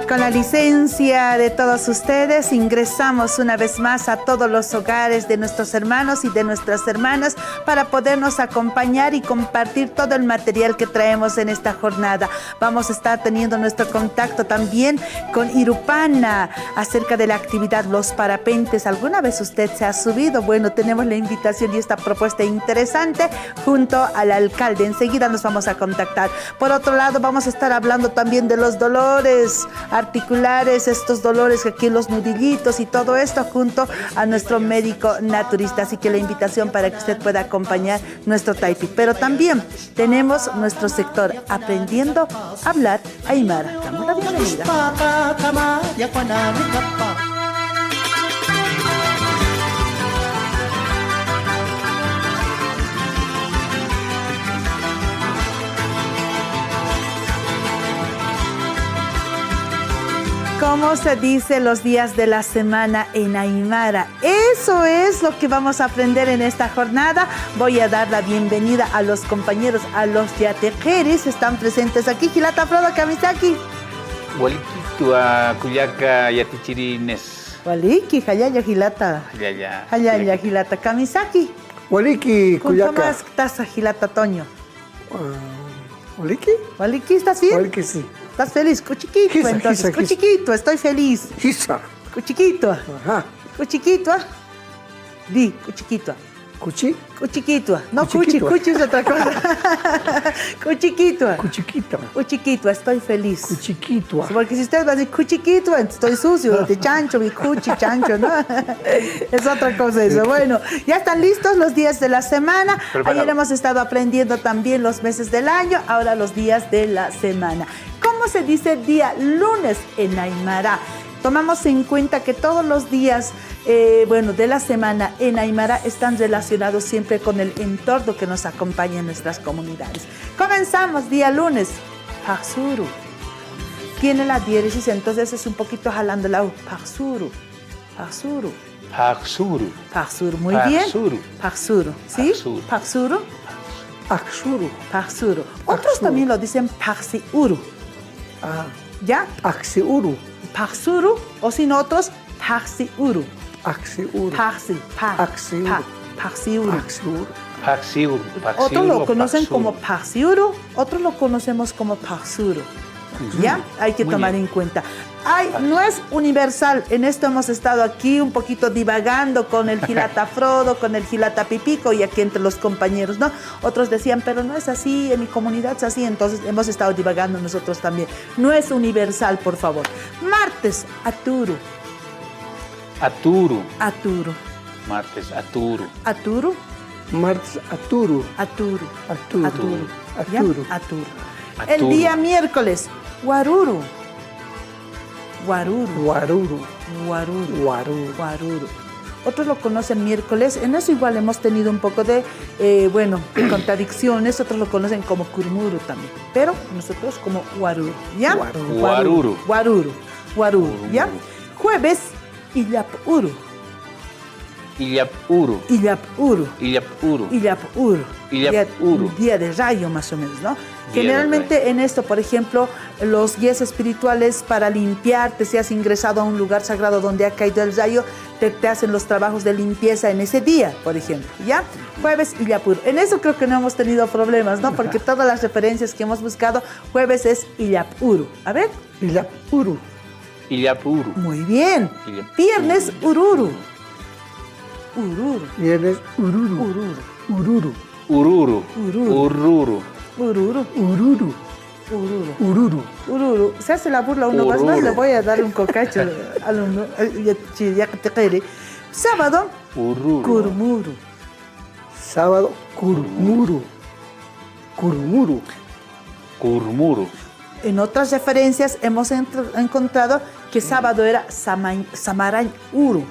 con la licencia de todos ustedes, ingresamos una vez más a todos los hogares de nuestros hermanos y de nuestras hermanas para podernos acompañar y compartir todo el material que traemos en esta jornada. Vamos a estar teniendo nuestro contacto también con Irupana acerca de la actividad Los Parapentes. ¿Alguna vez usted se ha subido? Bueno, tenemos la invitación y esta propuesta interesante junto al alcalde. Enseguida nos vamos a contactar. Por otro lado, vamos a estar hablando también de los dolores articulares, estos dolores aquí en los nudillitos y todo esto junto a nuestro médico naturista. Así que la invitación para que usted pueda acompañar nuestro Taipi. Pero también tenemos nuestro sector Aprendiendo a Hablar Aymara. Damos la bienvenida. ¿Cómo se dice los días de la semana en Aymara? Eso es lo que vamos a aprender en esta jornada. Voy a dar la bienvenida a los compañeros, a los yatequeres. Están presentes aquí. Hilata Frodo Kamisaki. Waliki tua kuyaka yatichirines. Waliki, hayaya Hilata. Hayaya. Hayaya Hilata Kamisaki. Waliki kuyaka. ¿Cómo estás, Hilata Toño? Waliki. Waliki, ¿estás bien? Waliki sí. ¿Estás feliz? Cuchiquito, Hisa, entonces. hisa, hisa. Cuchiquito, estoy feliz. Hisa. Cuchiquito. Ajá. Cuchiquito. Di, cuchiquito. Cuchi. Cuchiquito. No, Cuchiquito. cuchi es otra cosa. Cuchiquito. Cuchiquita. Cuchiquito, estoy feliz. Cuchiquito. Porque si usted va a decir cuchiquito, estoy sucio, de chancho, mi cuchi, chancho, ¿no? Es otra cosa eso. Bueno, ya están listos los días de la semana. Preparado. Ayer hemos estado aprendiendo también los meses del año, ahora los días de la semana. ¿Cómo se dice día lunes en Aymara? Tomamos en cuenta que todos los días de la semana en Aymara están relacionados siempre con el entorno que nos acompaña en nuestras comunidades. Comenzamos día lunes. Paxuru. Tiene la diéresis, entonces es un poquito jalando la U. Paxuru. Paxuru. Paxuru. Paxuru. Muy bien. Paxuru. ¿Sí? Paxuru. Paxuru. Axuru. Paxuru. Otros también lo dicen Paxiuru. Ah. ¿Ya? Axiuru. Paxuru, o sin otros, Paxiuru. Axiuru. Paxi, Axiuru. Paxiuru. Axiuru. Paxiuru. Otros lo conocen como Paxiuru, otros lo conocemos como Paxuru. ¿Ya? Hay que Muy tomar bien. en cuenta. No es universal. En esto hemos estado aquí un poquito divagando con el Hilata Frodo, con el Hilata Pipico y aquí entre los compañeros, ¿no? Otros decían, pero no es así, en mi comunidad es así. Entonces hemos estado divagando nosotros también. No es universal, por favor. Martes, Aturu. Aturu. Aturu. Martes, Aturu. Aturu. Martes Aturu. Aturu. Aturu. Aturu. ¿Ya? Aturu. Aturu. Aturu. El día miércoles, Waruru. Waruru. Waruru. Waruru. Waruru. Waruru. Otros lo conocen miércoles. En eso igual hemos tenido un poco de, contradicciones. Otros lo conocen como Kurmuru también. Pero nosotros como Waruru. ¿Ya? Waruru. Waruru. Waruru. Waruru. ¿Ya? Jueves, Illapuru. Illapuru. Illapuru. Illapuru. Illapuru. Illapuru. Día de rayo más o menos, ¿no? Día Generalmente de en esto, por ejemplo, los guías espirituales para limpiarte, si has ingresado a un lugar sagrado donde ha caído el rayo, te hacen los trabajos de limpieza en ese día, por ejemplo, ¿ya? Jueves Illapuru. En eso creo que no hemos tenido problemas, ¿no? Porque todas las referencias que hemos buscado, jueves es Illapuru. A ver. Illapuru. Illapuru. Muy bien. Illapuru. Viernes Ururu. Ururu. Viernes Ururu. Ururu. Ururu. Ururu. Ururu. Ururu. Ururu. Ururu. Ururu. Ururu. Ururu. Se hace la burla uno más, Ururu. le voy a dar un cocacho al uno, ya que te quiere. Sábado, Ururu. Kurmuru. Sábado Kurmuru. Kurmuru. Kurmuru. En otras referencias hemos encontrado que sábado era Samarañ Uru.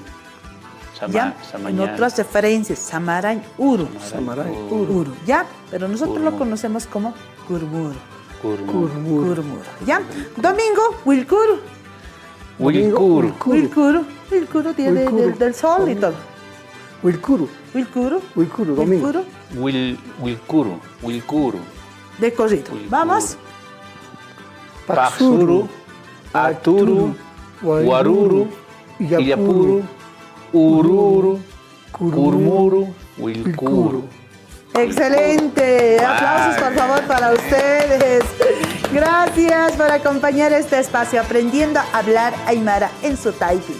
¿Ya? En Samañán. otras referencias, Samarañ Uru. Samaray Uru. Uru, ¿ya? Pero nosotros lo Kurmuru. conocemos como Kurmuru. Kurmuru. Kurmuru. Kurmuru, ¿ya? Domingo, Wilkuru. Wilkuru. Wilkuru. Wilkuru, día Wilkuru. del sol y todo. Wilkuru. Wilkuru. Wilkuru, domingo. Wilkuru, Wilkuru. Wilkuru. de corrido. Wilkuru. Vamos. Paxuru. Aturu, Waruru, Illapuru, Ururu, Kurmuru, Wilkuru. Excelente. Aplausos por favor para ustedes. Gracias por acompañar este espacio aprendiendo a hablar aymara en su Taipi.